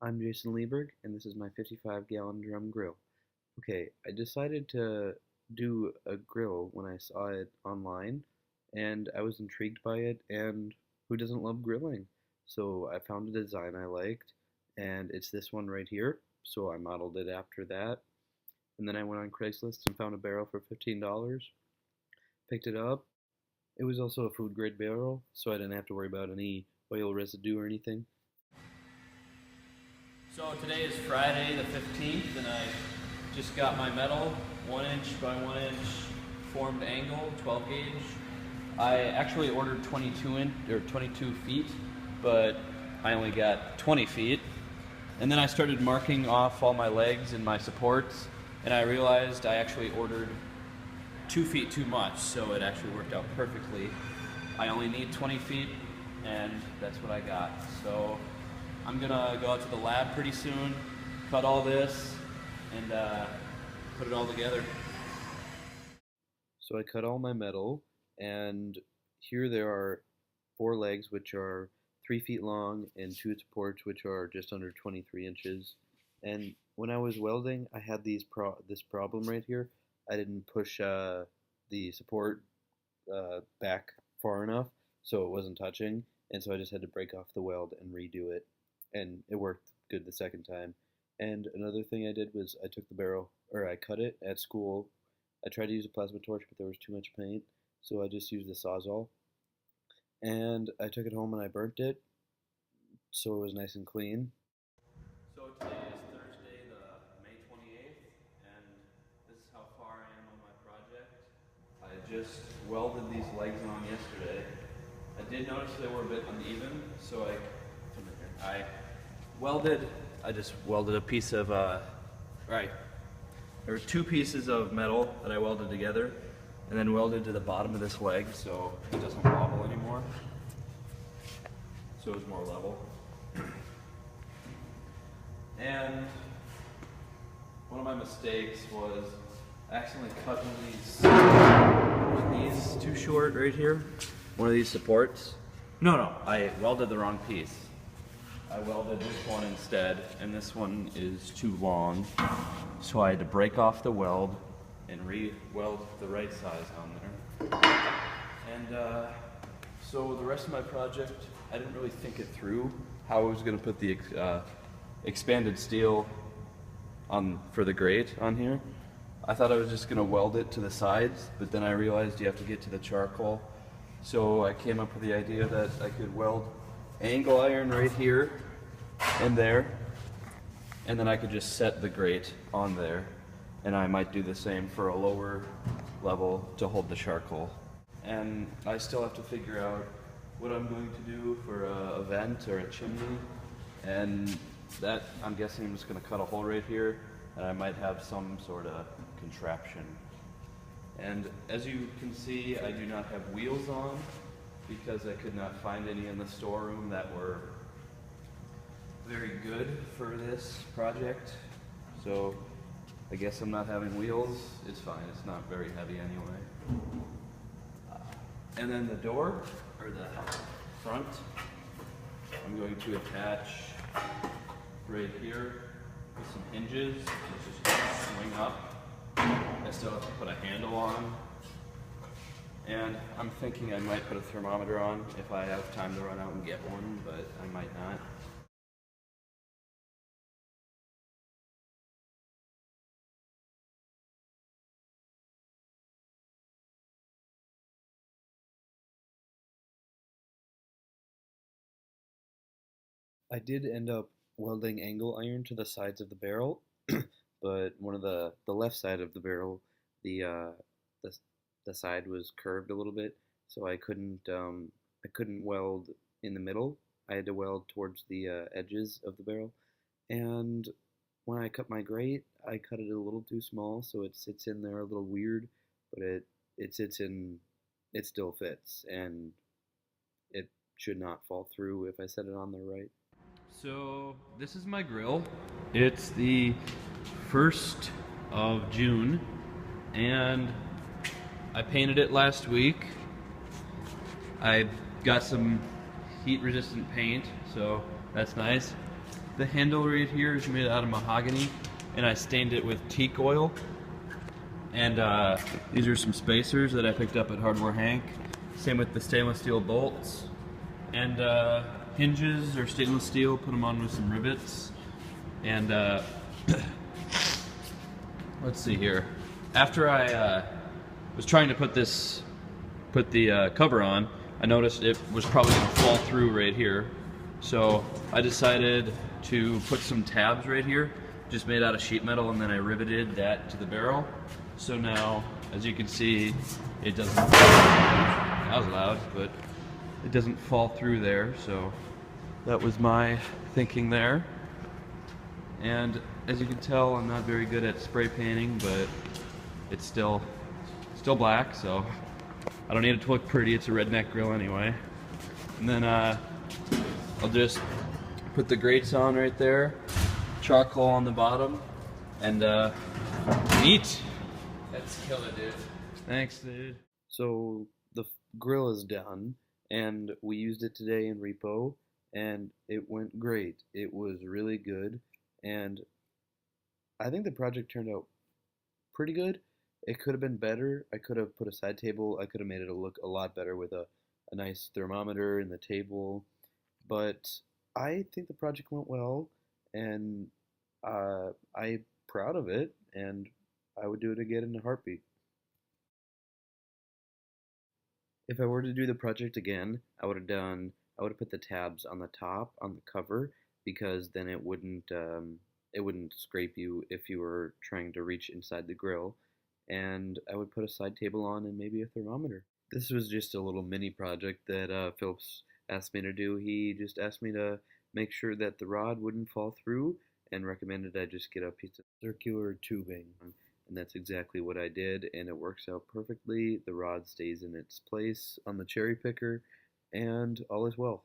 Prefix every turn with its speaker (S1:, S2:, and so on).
S1: I'm Jason Lieberg, and this is my 55-gallon drum grill. Okay, I decided to do a grill when I saw it online, and I was intrigued by it, and who doesn't love grilling? So I found a design I liked, and it's this one right here, so I modeled it after that. And then I went on Craigslist and found a barrel for $15, picked it up. It was also a food-grade barrel, so I didn't have to worry about any oil residue or anything.
S2: So today is Friday the 15th, and I just got my metal, 1 inch by 1 inch formed angle, 12 gauge. I actually ordered 22 feet, but I only got 20 feet. And then I started marking off all my legs and my supports, and I realized I actually ordered 2 feet too much, so it actually worked out perfectly. I only need 20 feet, and that's what I got. So I'm gonna go out to the lab pretty soon, cut all this, and put it all together.
S1: So I cut all my metal, and here there are 4 legs which are 3 feet long and 2 supports which are just under 23 inches. And when I was welding, I had this problem right here. I didn't push the support back far enough, so it wasn't touching, and so I just had to break off the weld and redo it, and it worked good the second time. And another thing I did was I cut it at school. I tried to use a plasma torch, but there was too much paint, so I just used the Sawzall. And I took it home and I burnt it, so it was nice and clean.
S2: So today is Thursday, the May 28th, and this is how far I am on my project. I just welded these legs on yesterday. I did notice they were a bit uneven, so I just welded a piece of, there were 2 pieces of metal that I welded together, and then welded to the bottom of this leg so it doesn't wobble anymore, so it's more level. And one of my mistakes was accidentally cutting these too short right here. One of these supports. No, I welded the wrong piece. I welded this one instead, and this one is too long, so I had to break off the weld and re-weld the right size on there. And so the rest of my project, I didn't really think it through how I was going to put the expanded steel on for the grate on here. I thought I was just going to weld it to the sides, but then I realized you have to get to the charcoal. So I came up with the idea that I could weld angle iron right here and there, and then I could just set the grate on there, and I might do the same for a lower level to hold the charcoal. And I still have to figure out what I'm going to do for a vent or a chimney, and that I'm guessing I'm just going to cut a hole right here, and I might have some sort of contraption. And as you can see, I do not have wheels on because I could not find any in the storeroom that were very good for this project. So I guess I'm not having wheels. It's fine, it's not very heavy anyway. And then the door, or the front, I'm going to attach right here with some hinges. It's just going to swing up. I still have to put a handle on, and I'm thinking I might put a thermometer on if I have time to run out and get one, but I might not.
S1: I did end up welding angle iron to the sides of the barrel, but one of the left side of the barrel, the uh, the the side was curved a little bit, so I couldn't weld in the middle. I had to weld towards the edges of the barrel, and when I cut my grate, I cut it a little too small, so it sits in there a little weird, but it sits in, it still fits, and it should not fall through if I set it on there right.
S2: So this is my grill. It's the 1st of June, and I painted it last week. I got some heat resistant paint, so that's nice. The handle right here is made out of mahogany, and I stained it with teak oil. And these are some spacers that I picked up at Hardware Hank. Same with the stainless steel bolts. And hinges are stainless steel, put them on with some rivets. And let's see here. After I was trying to put the cover on, I noticed it was probably going to fall through right here. So I decided to put some tabs right here, just made out of sheet metal, and then I riveted that to the barrel. So now, as you can see, it doesn't, that was loud, but it doesn't fall through there. So that was my thinking there. And as you can tell, I'm not very good at spray painting, but it's still black, so I don't need it to look pretty. It's a redneck grill anyway. And then I'll just put the grates on right there, charcoal on the bottom, and eat. That's killer, dude. Thanks, dude.
S1: So the grill is done, and we used it today in repo, and it went great. It was really good, and I think the project turned out pretty good. It could have been better. I could have put a side table. I could have made it look a lot better with a nice thermometer in the table. But I think the project went well, and I'm proud of it, and I would do it again in a heartbeat. If I were to do the project again, I would have put the tabs on the top on the cover, because then it wouldn't scrape you if you were trying to reach inside the grill. And I would put a side table on and maybe a thermometer. This was just a little mini project that Phillips asked me to do. He just asked me to make sure that the rod wouldn't fall through, and recommended I just get a piece of circular tubing. And that's exactly what I did, and it works out perfectly. The rod stays in its place on the cherry picker, and all is well.